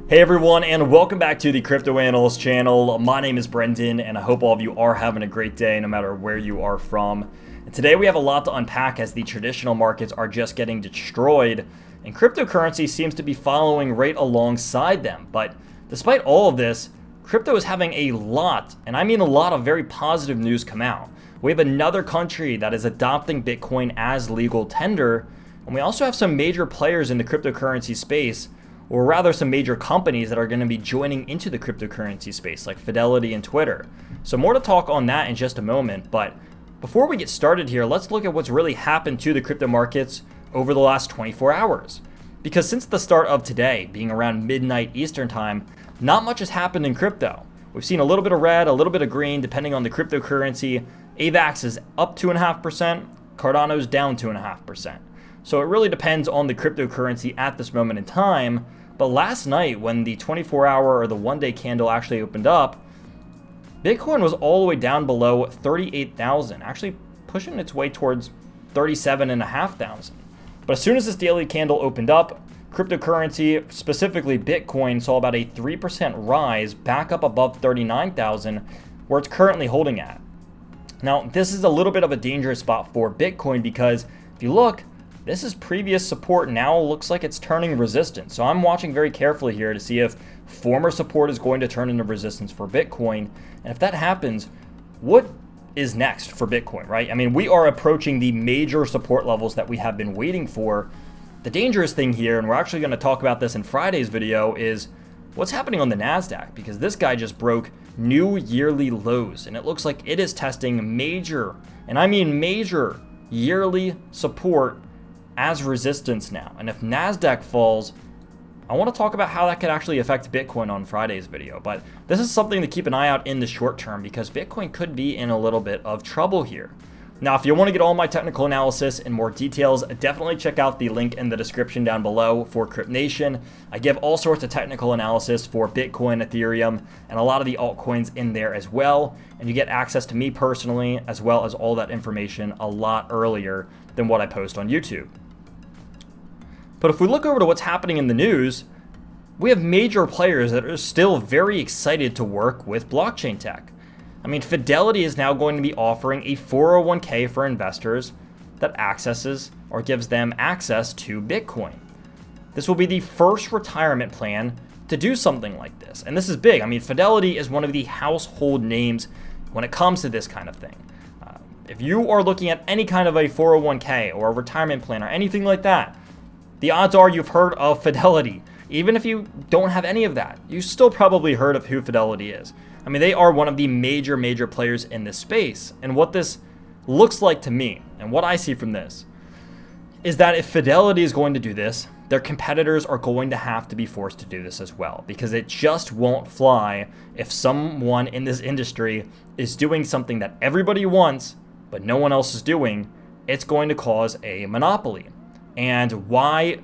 Hey everyone, and welcome back to the Crypto Analyst channel. My name is Brendan, and I hope all of you are having a great day no matter where you are from. And today we have a lot to unpack as the traditional markets are just getting destroyed, and cryptocurrency seems to be following right alongside them. But despite all of this, crypto is having a lot, and I mean a lot of very positive news come out. We have another country that is adopting Bitcoin as legal tender, and we also have some major players in the cryptocurrency space, or rather some major companies that are going to be joining into the cryptocurrency space like Fidelity and Twitter. So more to talk on that in just a moment, but before we get started here, let's look at what's really happened to the crypto markets over the last 24 hours. Because since the start of today, being around midnight Eastern time, not much has happened in crypto. We've seen a little bit of red, a little bit of green, depending on the cryptocurrency. AVAX is up 2.5%, Cardano's down 2.5%. So it really depends on the cryptocurrency at this moment in time. But last night, when the 24-hour or the one-day candle actually opened up, Bitcoin was all the way down below 38,000, actually pushing its way towards 37,500. But as soon as this daily candle opened up, cryptocurrency, specifically Bitcoin, saw about a 3% rise back up above 39,000, where it's currently holding at. Now, this is a little bit of a dangerous spot for Bitcoin because if you look, this is previous support, now looks like it's turning resistance. So I'm watching very carefully here to see if former support is going to turn into resistance for Bitcoin. And if that happens, what is next for Bitcoin, right? I mean, we are approaching the major support levels that we have been waiting for. The dangerous thing here, and we're actually going to talk about this in Friday's video, is what's happening on the NASDAQ, because this guy just broke new yearly lows, and it looks like it is testing major, and I mean major, yearly support as resistance now. And if NASDAQ falls, I want to talk about how that could actually affect Bitcoin on Friday's video. But this is something to keep an eye out in the short term because Bitcoin could be in a little bit of trouble here. Now, if you want to get all my technical analysis and more details, definitely check out the link in the description down below for Crypt Nation. I give all sorts of technical analysis for Bitcoin, Ethereum, and a lot of the altcoins in there as well. And you get access to me personally, as well as all that information a lot earlier than what I post on YouTube. But if we look over to what's happening in the news, we have major players that are still very excited to work with blockchain tech. I mean, Fidelity is now going to be offering a 401k for investors that accesses or gives them access to Bitcoin. This will be the first retirement plan to do something like this. And this is big. I mean, Fidelity is one of the household names when it comes to this kind of thing. If you are looking at any kind of a 401k or a retirement plan or anything like that, the odds are you've heard of Fidelity. Even if you don't have any of that, you still probably heard of who Fidelity is. I mean, they are one of the major players in this space. And what this looks like to me, and what I see from this, is that if Fidelity is going to do this, their competitors are going to have to be forced to do this as well, because it just won't fly if someone in this industry is doing something that everybody wants, but no one else is doing. It's going to cause a monopoly. And why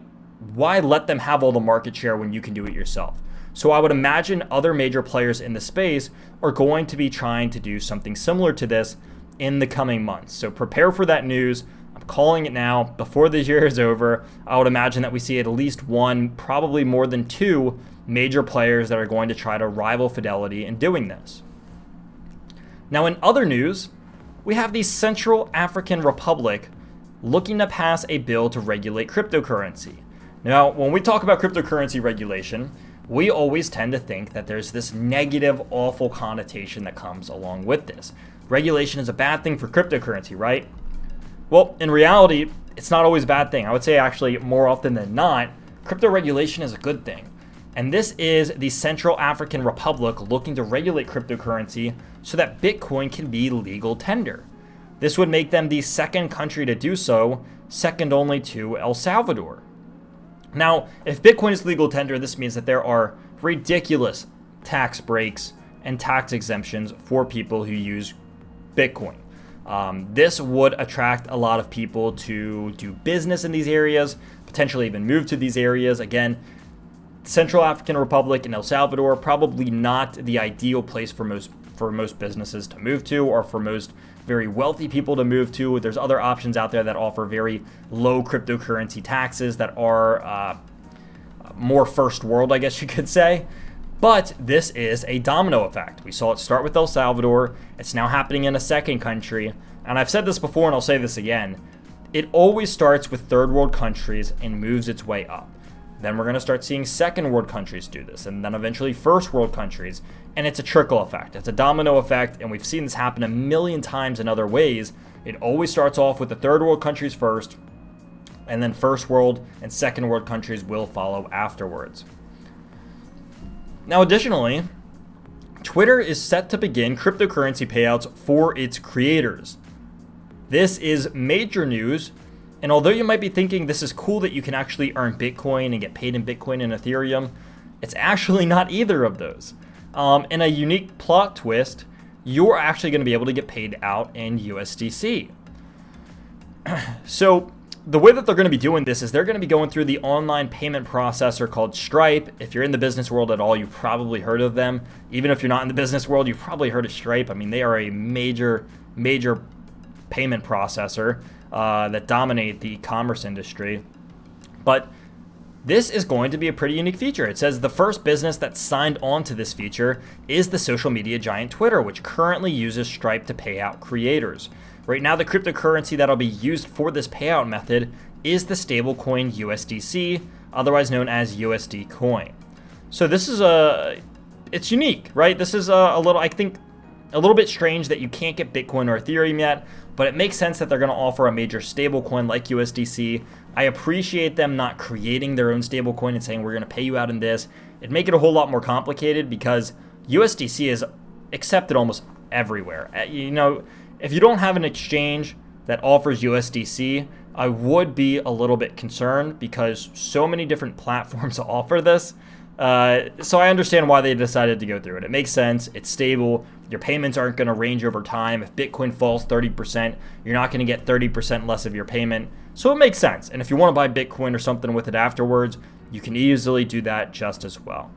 let them have all the market share when you can do it yourself? So I would imagine other major players in the space are going to be trying to do something similar to this in the coming months. So prepare for that news. I'm calling it now. Before the year is over, I would imagine that we see at least one, probably more than two major players that are going to try to rival Fidelity in doing this. Now, in other news, we have the Central African Republic looking to pass a bill to regulate cryptocurrency. Now, when we talk about cryptocurrency regulation, we always tend to think that there's this negative, awful connotation that comes along with this. Regulation is a bad thing for cryptocurrency, right? Well, in reality, it's not always a bad thing. I would say actually more often than not, crypto regulation is a good thing. And this is the Central African Republic looking to regulate cryptocurrency so that Bitcoin can be legal tender. This would make them the second country to do so, second only to El Salvador. Now, if Bitcoin is legal tender, this means that there are ridiculous tax breaks and tax exemptions for people who use Bitcoin. This would attract a lot of people to do business in these areas, potentially even move to these areas. Again, Central African Republic and El Salvador, probably not the ideal place for most businesses to move to, or for most very wealthy people to move to. There's other options out there that offer very low cryptocurrency taxes that are more first world, I guess you could say. But this is a domino effect. We saw it start with El Salvador. It's now happening in a second country. And I've said this before and I'll say this again. It always starts with third world countries and moves its way up. Then we're going to start seeing second world countries do this, and then eventually first world countries. And it's a trickle effect. It's a domino effect, and we've seen this happen a million times in other ways. It always starts off with the third world countries first, and then first world and second world countries will follow afterwards. Now, additionally, Twitter is set to begin cryptocurrency payouts for its creators. This is major news. And although you might be thinking this is cool that you can actually earn Bitcoin and get paid in Bitcoin and Ethereum, it's actually not either of those. In a unique plot twist, you're actually going to be able to get paid out in USDC. So the way that they're going to be doing this is they're going to be going through the online payment processor called Stripe. If you're in the business world at all, you've probably heard of them. Even if you're not in the business world, you've probably heard of Stripe. I mean, they are a major payment processor that dominate the e-commerce industry. But this is going to be a pretty unique feature. It says the first business that signed on to this feature is the social media giant Twitter, which currently uses Stripe to pay out creators. Right now, the cryptocurrency that'll be used for this payout method is the stablecoin USDC, otherwise known as USD coin. So this is it's unique, right? This is a little bit strange that you can't get Bitcoin or Ethereum yet, but it makes sense that they're going to offer a major stablecoin like USDC. I appreciate them not creating their own stablecoin and saying we're going to pay you out in this. It'd make it a whole lot more complicated because USDC is accepted almost everywhere. If you don't have an exchange that offers USDC, I would be a little bit concerned because so many different platforms offer this. So I understand why they decided to go through it. It makes sense. It's stable. Your payments aren't going to range over time. If Bitcoin falls 30%, you're not going to get 30% less of your payment. So it makes sense. And if you want to buy Bitcoin or something with it afterwards, you can easily do that just as well.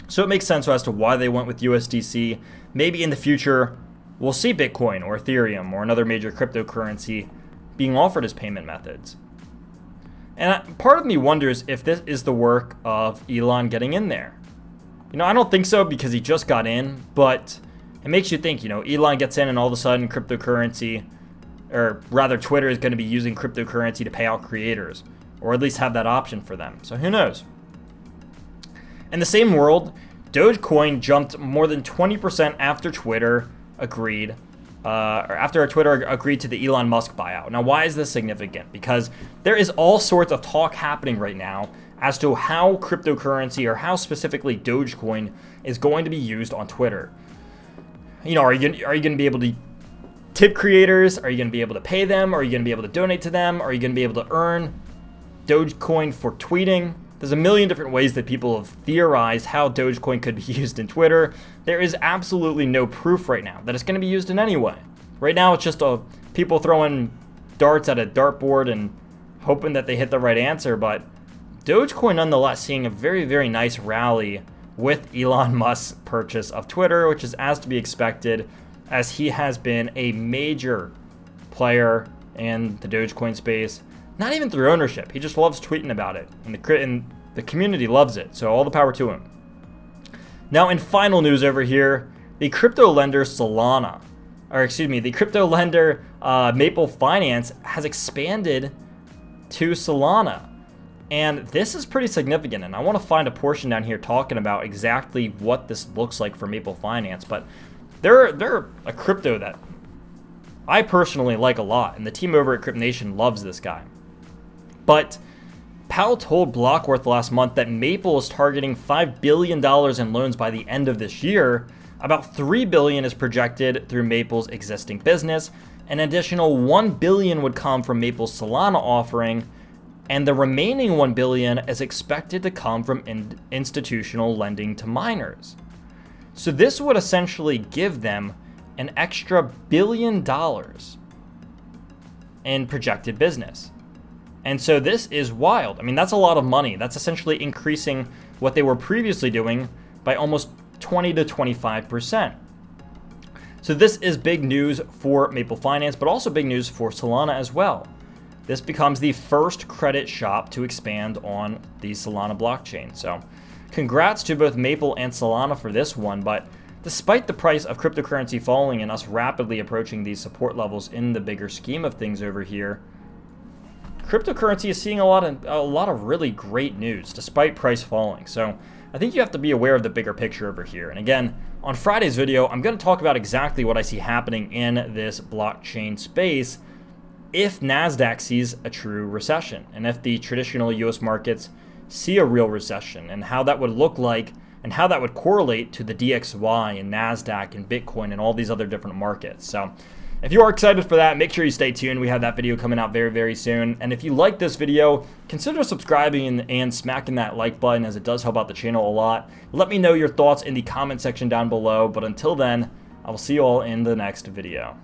So it makes sense as to why they went with USDC. Maybe in the future, we'll see Bitcoin or Ethereum or another major cryptocurrency being offered as payment methods. And part of me wonders if this is the work of Elon getting in there. I don't think so because he just got in, but it makes you think, Elon gets in and all of a sudden cryptocurrency, or rather Twitter is going to be using cryptocurrency to pay out creators, or at least have that option for them. So who knows? In the same world, Dogecoin jumped more than 20% after Twitter agreed to the Elon Musk buyout. Now, why is this significant? Because there is all sorts of talk happening right now as to how cryptocurrency, or how specifically Dogecoin, is going to be used on Twitter. Are you going to be able to tip creators? Are you going to be able to pay them? Are you going to be able to donate to them? Are you going to be able to earn Dogecoin for tweeting? There's a million different ways that people have theorized how Dogecoin could be used in Twitter. There is absolutely no proof right now that it's going to be used in any way. Right now, it's just people throwing darts at a dartboard and hoping that they hit the right answer. But Dogecoin, nonetheless, seeing a very, very nice rally with Elon Musk's purchase of Twitter, which is as to be expected, as he has been a major player in the Dogecoin space. Not even through ownership. He just loves tweeting about it. And the community loves it. So all the power to him. Now, in final news over here, the crypto lender Maple Finance has expanded to Solana. And this is pretty significant. And I want to find a portion down here talking about exactly what this looks like for Maple Finance. But they're a crypto that I personally like a lot. And the team over at Crypt Nation loves this guy. But Powell told Blockworth last month that Maple is targeting $5 billion in loans by the end of this year. About $3 billion is projected through Maple's existing business. An additional $1 billion would come from Maple's Solana offering, and the remaining $1 billion is expected to come from institutional lending to miners. So this would essentially give them an extra $1 billion in projected business. And so this is wild. I mean, that's a lot of money. That's essentially increasing what they were previously doing by almost 20 to 25%. So this is big news for Maple Finance, but also big news for Solana as well. this becomes the first credit shop to expand on the Solana blockchain. So congrats to both Maple and Solana for this one, but despite the price of cryptocurrency falling and us rapidly approaching these support levels in the bigger scheme of things over here, cryptocurrency is seeing a lot of really great news despite price falling. So I think you have to be aware of the bigger picture over here. And again, on Friday's video, I'm going to talk about exactly what I see happening in this blockchain space if NASDAQ sees a true recession, and if the traditional US markets see a real recession, and how that would look like, and how that would correlate to the DXY and NASDAQ and Bitcoin and all these other different markets. So if you are excited for that, make sure you stay tuned. We have that video coming out very, very soon. And if you like this video, consider subscribing and smacking that like button, as it does help out the channel a lot. Let me know your thoughts in the comment section down below. But until then, I will see you all in the next video.